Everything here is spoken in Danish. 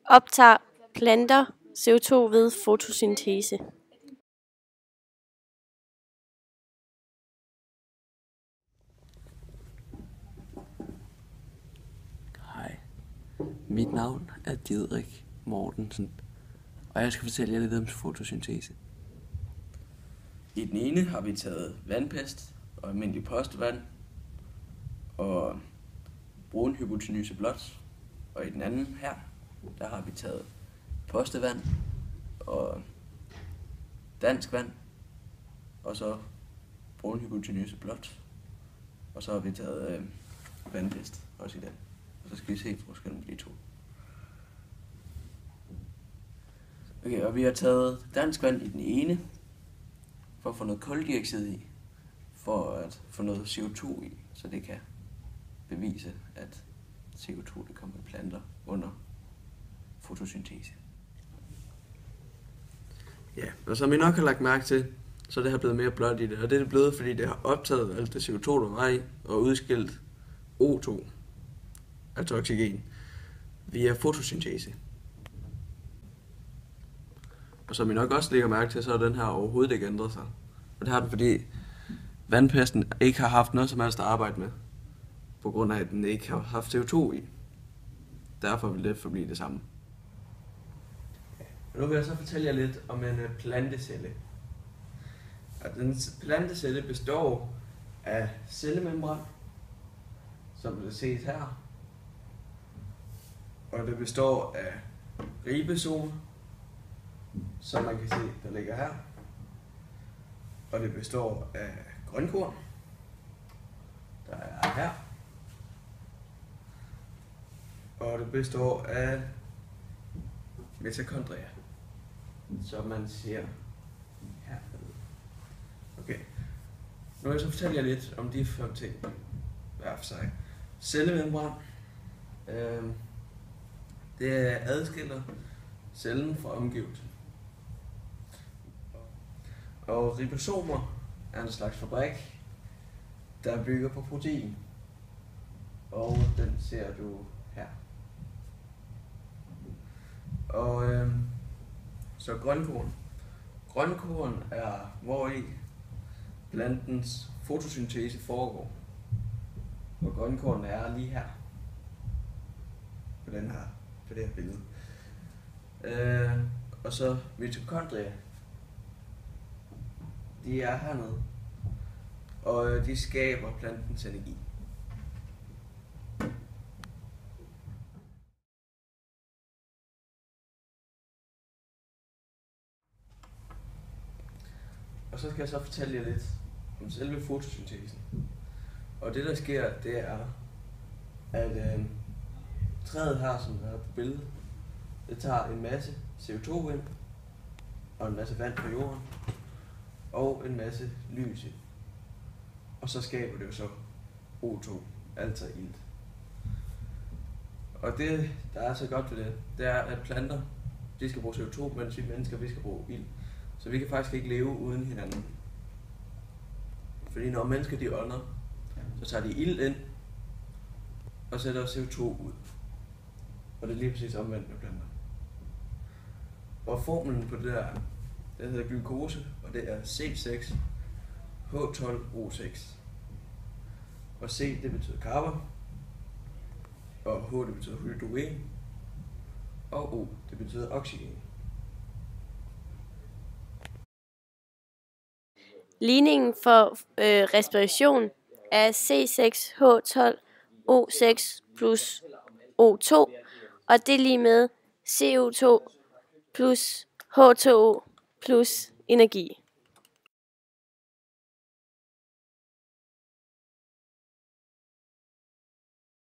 Optager planter CO2 ved fotosyntese? Hej, mit navn er Didrik Mortensen, og jeg skal fortælle jer lidt om fotosyntese. I den ene har vi taget vandpest og almindelig postevand og brun hypotenyse blot, og i den anden her, der har vi taget postevand og dansk vand, og så brun hypotenyse blot, og så har vi taget vandpest også i den. Og så skal vi se forskellen på de to. Okay, og vi har taget dansk vand i den ene, for at få noget kuldioxid i, for at få noget CO2 i, så det kan bevise, at CO2 det kommer i planter under fotosyntese. Ja, og som I nok har lagt mærke til, så er det her blevet mere blåt i det, og det er det blevet, fordi det har optaget alt det CO2, der var i, og udskilt O2, altså oxygen, via fotosyntese. Og som I nok også lægger mærke til, så er den her overhovedet ikke ændret sig. Og det har den, fordi vandpesten ikke har haft noget som helst at arbejde med, på grund af, at den ikke har haft CO2 i. Derfor vil det forblive det samme. Og nu vil jeg så fortælle jer lidt om en plantecelle. Og den plantecelle består af cellemembran, som det ses her. Og det består af ribosomer, som man kan se, der ligger her. Og det består af grønkorn, der er her. Og det består af mitokondrier, som man ser her. Okay. Nu vil jeg så fortælle jer lidt om de 5 ting hver for sig. Cellemembran. Det adskiller cellen fra omgivelsen. Og ribosomer er en slags fabrik, der bygger på protein. Og den ser du her. Og så grønkorn. Grønkorn er hvori plantens fotosyntese foregår. Og grønkorn er lige her. På det her billede. Og så mitokondrier. De er hernede, og de skaber plantens energi. Og så skal jeg så fortælle jer lidt om selve fotosyntesen. Og det der sker, det er, at træet her, som er på billedet, det tager en masse CO2 ind, og en masse vand fra jorden, og en masse lys ind. Og så skaber det jo så O2, altså ilt. Og det, der er så godt ved det, det er, at planter, de skal bruge CO2, mens vi mennesker, vi skal bruge ilt. Så vi kan faktisk ikke leve uden hinanden. Fordi når mennesker de ånder, så tager de ilt ind, og sætter CO2 ud. Og det er lige præcis omvendt med planter. Og formlen på det der, det hedder glukose, og det er C6H12O6. Og C det betyder carbon, og H det betyder hydrogen, og O det betyder oxygen. Ligningen for respiration er C6H12O6 plus O2, og det er lige med CO2 plus H2O plus energi.